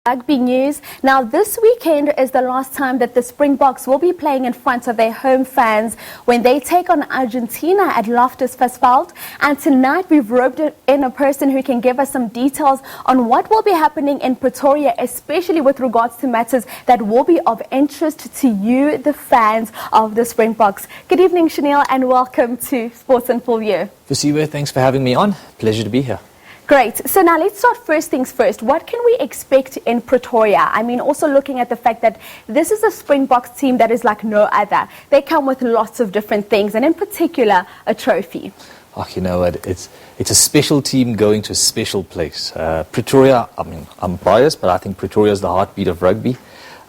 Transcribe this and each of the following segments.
Rugby news. Now, this weekend is the last time that the Springboks will be playing in front of their home fans when they take on Argentina at Loftus Versfeld. And tonight we've roped in a person who can give us some details on what will be happening in Pretoria, especially with regards to matters that will be of interest to you, the fans of the Springboks. Good evening, Shanil, and welcome to Sports in Full View. Vasiwe, thanks for having me on. Pleasure to be here. Great. So now let's start first things first. What can we expect in Pretoria? I mean, also looking at the fact that this is a Springboks team that is like no other. They come with lots of different things, and in particular, a trophy. Oh, you know what? It's a special team going to a special place. Pretoria, I mean, I'm biased, but I think Pretoria is the heartbeat of rugby.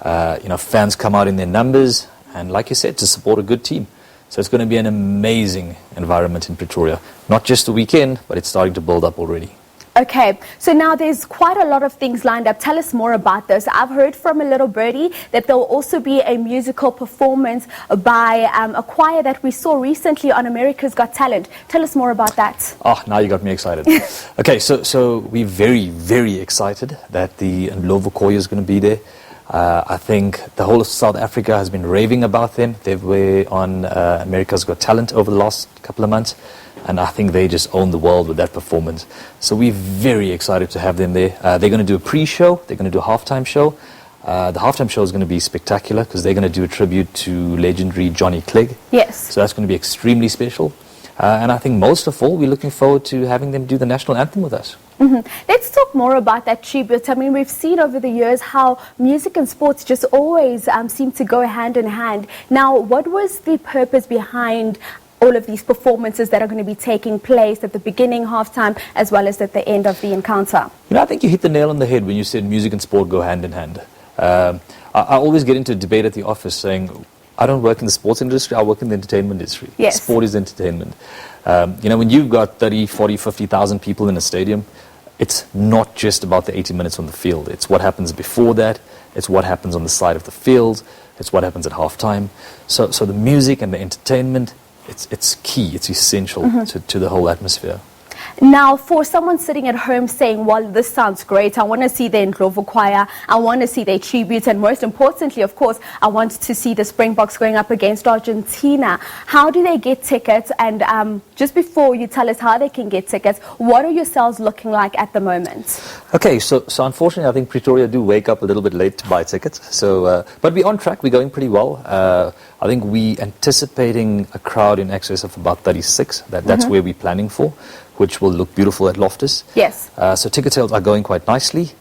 Fans come out in their numbers, and like you said, to support a good team. So it's going to be an amazing environment in Pretoria. Not just the weekend, but it's starting to build up already. Okay, so now there's quite a lot of things lined up. Tell us more about this. I've heard from a little birdie that there will also be a musical performance by a choir that we saw recently on America's Got Talent. Tell us more about that. Oh, now you got me excited. Okay, so we're very, very excited that the Global Quarry is going to be there. I think the whole of South Africa has been raving about them. They were on America's Got Talent over the last couple of months, and I think they just own the world with that performance. So we're very excited to have them there. They're going to do a pre-show. They're going to do a halftime show. The halftime show is going to be spectacular because they're going to do a tribute to legendary Johnny Clegg. Yes. So that's going to be extremely special. And I think most of all, we're looking forward to having them do the national anthem with us. Mm-hmm. Let's talk more about that tribute. I mean, we've seen over the years how music and sports just always seem to go hand in hand. Now, what was the purpose behind all of these performances that are going to be taking place at the beginning, halftime, as well as at the end of the encounter? You know, I think you hit the nail on the head when you said music and sport go hand in hand. I always get into a debate at the office saying, I don't work in the sports industry, I work in the entertainment industry. Yes. Sport is entertainment. When you've got 30, 40, 50,000 people in a stadium, it's not just about the 80 minutes on the field. It's what happens before that. It's what happens on the side of the field. It's what happens at halftime. So the music and the entertainment, it's key. It's essential to the whole atmosphere. Now, for someone sitting at home saying, well, this sounds great, I want to see the Global Quarry, I want to see their tributes, and most importantly, of course, I want to see the Springboks going up against Argentina. How do they get tickets? And just before you tell us how they can get tickets, what are your sales looking like at the moment? Okay, so unfortunately, I think Pretoria do wake up a little bit late to buy tickets. But we're on track. We're going pretty well. I think we're anticipating a crowd in excess of about 36. That's where we're planning for, which will look beautiful at Loftus. Yes. So ticket sales are going quite nicely.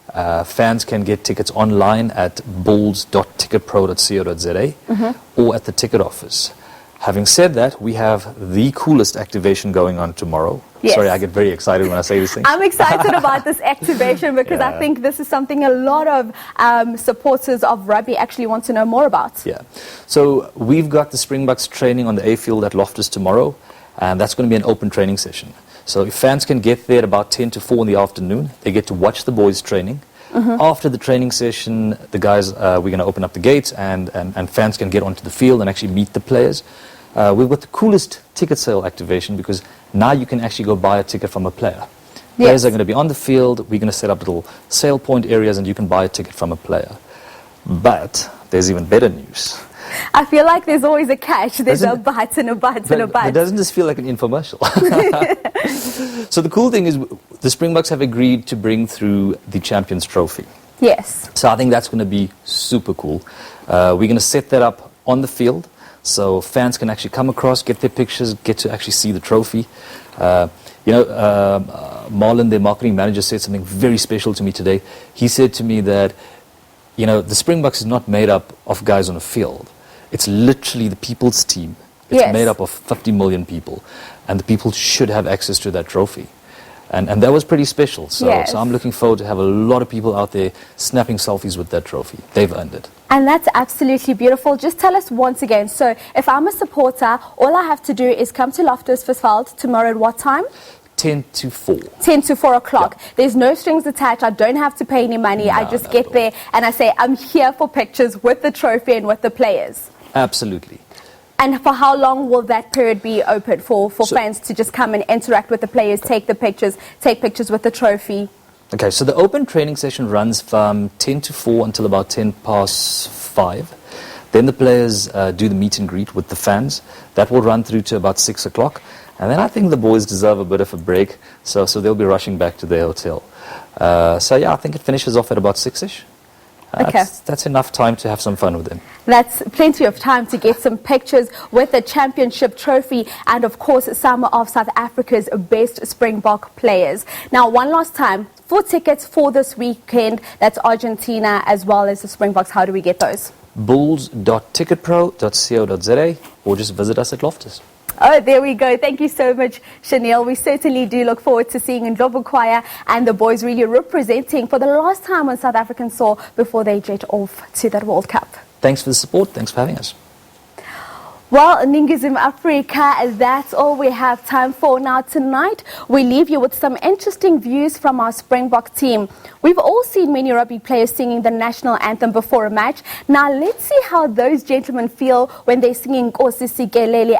Fans can get tickets online at bulls.ticketpro.co.za or at the ticket office. Having said that, we have the coolest activation going on tomorrow. Yes. Sorry, I get very excited when I say these things. I'm excited about this activation because I think this is something a lot of supporters of rugby actually want to know more about. Yeah. So we've got the Springboks training on the A field at Loftus tomorrow, and that's going to be an open training session. So if fans can get there at about 10 to 4 in the afternoon, they get to watch the boys training. After the training session, the guys, we're going to open up the gates and fans can get onto the field and actually meet the players. We've got the coolest ticket sale activation because now you can actually go buy a ticket from a player. Players are going to be on the field. We're going to set up little sale point areas and you can buy a ticket from a player. But there's even better news. I feel like there's always a catch. There's a but and a but and a but. It doesn't just feel like an infomercial. So the cool thing is the Springboks have agreed to bring through the Champions Trophy. Yes. So I think that's going to be super cool. We're going to set that up on the field so fans can actually come across, get their pictures, get to actually see the trophy. Marlon, their marketing manager, said something very special to me today. He said to me that, the Springboks is not made up of guys on a field. It's literally the people's team. It's made up of 50 million people, and the people should have access to that trophy. And that was pretty special. So I'm looking forward to have a lot of people out there snapping selfies with that trophy. They've earned it. And that's absolutely beautiful. Just tell us once again. So if I'm a supporter, all I have to do is come to Loftus Versfeld tomorrow at what time? 10 to 4. 10 to 4 o'clock. Yeah. There's no strings attached. I don't have to pay any money. I just get there and I say, I'm here for pictures with the trophy and with the players. Absolutely. And for how long will that period be open for fans to just come and interact with the players, take pictures with the trophy? Okay, so the open training session runs from 10 to 4 until about 10 past 5. Then the players do the meet and greet with the fans. That will run through to about 6 o'clock. And then I think the boys deserve a bit of a break, so they'll be rushing back to their hotel. So yeah, I think it finishes off at about 6-ish. Okay. That's enough time to have some fun with them. That's plenty of time to get some pictures with the championship trophy and, of course, some of South Africa's best Springbok players. Now, one last time, for tickets for this weekend, that's Argentina as well as the Springboks. How do we get those? bulls.ticketpro.co.za or just visit us at Loftus. Oh, there we go. Thank you so much, Shanil. We certainly do look forward to seeing in Global Quarry and the boys really representing for the last time on South African soil before they jet off to that World Cup. Thanks for the support. Thanks for having us. Well, Ningizim Africa, that's all we have time for. Now, tonight, we leave you with some interesting views from our Springbok team. We've all seen many rugby players singing the national anthem before a match. Now, let's see how those gentlemen feel when they're singing Nkosi Sikelel'